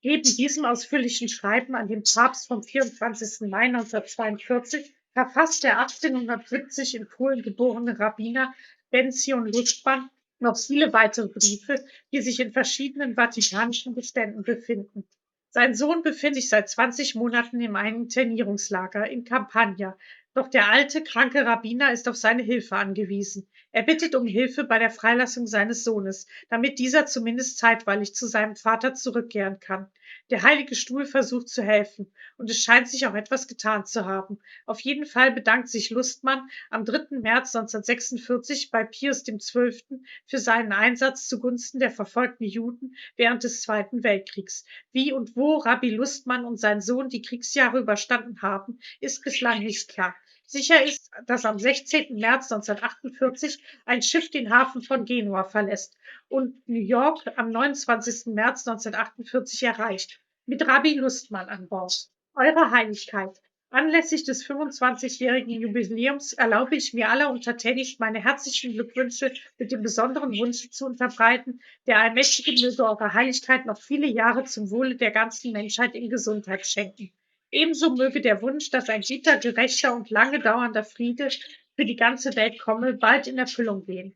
Neben diesem ausführlichen Schreiben an den Papst vom 24. Mai 1942 verfasst der 1870 in Polen geborene Rabbiner Benzion Lustmann noch viele weitere Briefe, die sich in verschiedenen vatikanischen Beständen befinden. Sein Sohn befindet sich seit 20 Monaten in einem Internierungslager in Campania. Doch der alte, kranke Rabbiner ist auf seine Hilfe angewiesen. Er bittet um Hilfe bei der Freilassung seines Sohnes, damit dieser zumindest zeitweilig zu seinem Vater zurückkehren kann. Der Heilige Stuhl versucht zu helfen, und es scheint sich auch etwas getan zu haben. Auf jeden Fall bedankt sich Lustmann am 3. März 1946 bei Pius XII. Für seinen Einsatz zugunsten der verfolgten Juden während des Zweiten Weltkriegs. Wie und wo Rabbi Lustmann und sein Sohn die Kriegsjahre überstanden haben, ist bislang nicht klar. Sicher ist, dass am 16. März 1948 ein Schiff den Hafen von Genua verlässt und New York am 29. März 1948 erreicht, mit Rabbi Lustmann an Bord. Eure Heiligkeit, anlässlich des 25-jährigen Jubiläums erlaube ich mir alleruntertänigst meine herzlichen Glückwünsche mit dem besonderen Wunsch zu unterbreiten, der Allmächtige möge Eure Heiligkeit noch viele Jahre zum Wohle der ganzen Menschheit in Gesundheit schenken. Ebenso möge der Wunsch, dass ein guter, gerechter und lange dauernder Friede für die ganze Welt komme, bald in Erfüllung gehen.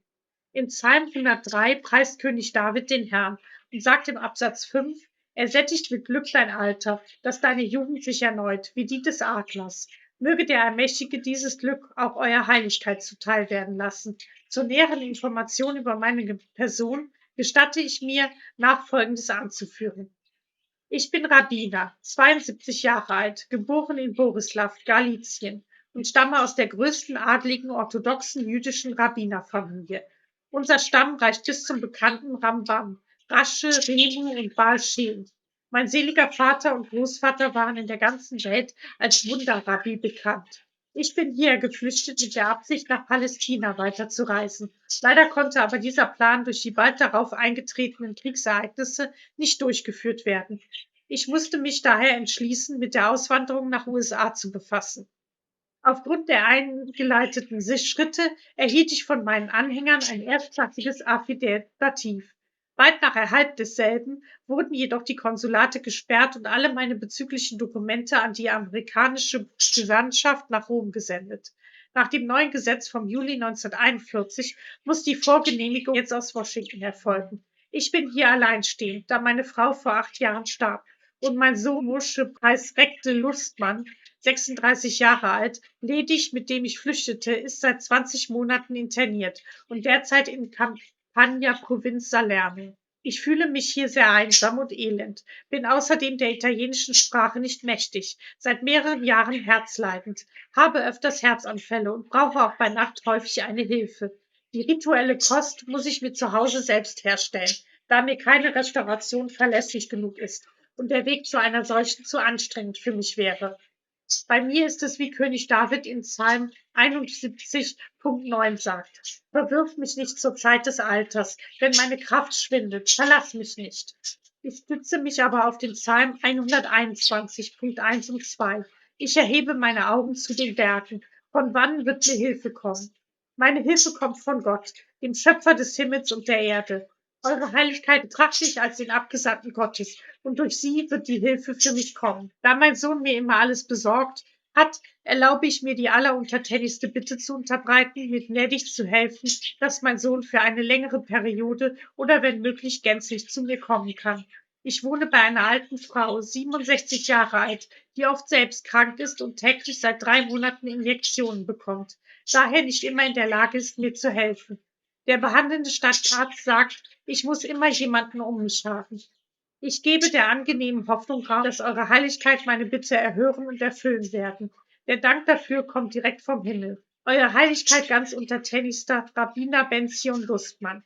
In Psalm 103 preist König David den Herrn und sagt im Absatz 5: Er sättigt mit Glück dein Alter, dass deine Jugend sich erneut, wie die des Adlers. Möge der Allmächtige dieses Glück auch eurer Heiligkeit zuteil werden lassen. Zur näheren Information über meine Person gestatte ich mir, Nachfolgendes anzuführen. Ich bin Rabbiner, 72 Jahre alt, geboren in Borislav, Galizien, und stamme aus der größten adligen orthodoxen jüdischen Rabbinerfamilie. Unser Stamm reicht bis zum bekannten Rambam, Rasche, Remu und Baal Shem. Mein seliger Vater und Großvater waren in der ganzen Welt als Wunderrabbi bekannt. Ich bin hierher geflüchtet mit der Absicht, nach Palästina weiterzureisen. Leider konnte aber dieser Plan durch die bald darauf eingetretenen Kriegsereignisse nicht durchgeführt werden. Ich musste mich daher entschließen, mit der Auswanderung nach USA zu befassen. Aufgrund der eingeleiteten Schritte erhielt ich von meinen Anhängern ein erstklassiges Affidavit. Bald nach Erhalt desselben wurden jedoch die Konsulate gesperrt und alle meine bezüglichen Dokumente an die amerikanische Gesandtschaft nach Rom gesendet. Nach dem neuen Gesetz vom Juli 1941 muss die Vorgenehmigung jetzt aus Washington erfolgen. Ich bin hier alleinstehend, da meine Frau vor 8 Jahren starb und mein Sohn Moshe Preis Rekte Lustmann, 36 Jahre alt, ledig, mit dem ich flüchtete, ist seit 20 Monaten interniert und derzeit in Campania, Provinz Salerno. Ich fühle mich hier sehr einsam und elend, bin außerdem der italienischen Sprache nicht mächtig, seit mehreren Jahren herzleidend, habe öfters Herzanfälle und brauche auch bei Nacht häufig eine Hilfe. Die rituelle Kost muss ich mir zu Hause selbst herstellen, da mir keine Restauration verlässlich genug ist und der Weg zu einer solchen zu anstrengend für mich wäre. Bei mir ist es, wie König David in Psalm 71,9 sagt: Verwirf mich nicht zur Zeit des Alters, wenn meine Kraft schwindet, verlass mich nicht. Ich stütze mich aber auf den Psalm 121,1 und 2. Ich erhebe meine Augen zu den Bergen. Von wann wird mir Hilfe kommen? Meine Hilfe kommt von Gott, dem Schöpfer des Himmels und der Erde. Eure Heiligkeit betrachte ich als den Abgesandten Gottes, und durch sie wird die Hilfe für mich kommen. Da mein Sohn mir immer alles besorgt hat, erlaube ich mir die alleruntertänigste Bitte zu unterbreiten, mir gnädig zu helfen, dass mein Sohn für eine längere Periode oder wenn möglich gänzlich zu mir kommen kann. Ich wohne bei einer alten Frau, 67 Jahre alt, die oft selbst krank ist und täglich seit 3 Monaten Injektionen bekommt, daher nicht immer in der Lage ist, mir zu helfen. Der behandelnde Stadtarzt sagt, ich muss immer jemanden um mich haben. Ich gebe der angenehmen Hoffnung Raum, dass Eure Heiligkeit meine Bitte erhören und erfüllen werden. Der Dank dafür kommt direkt vom Himmel. Eure Heiligkeit ganz untertänigster Rabbiner Benzion Lustmann.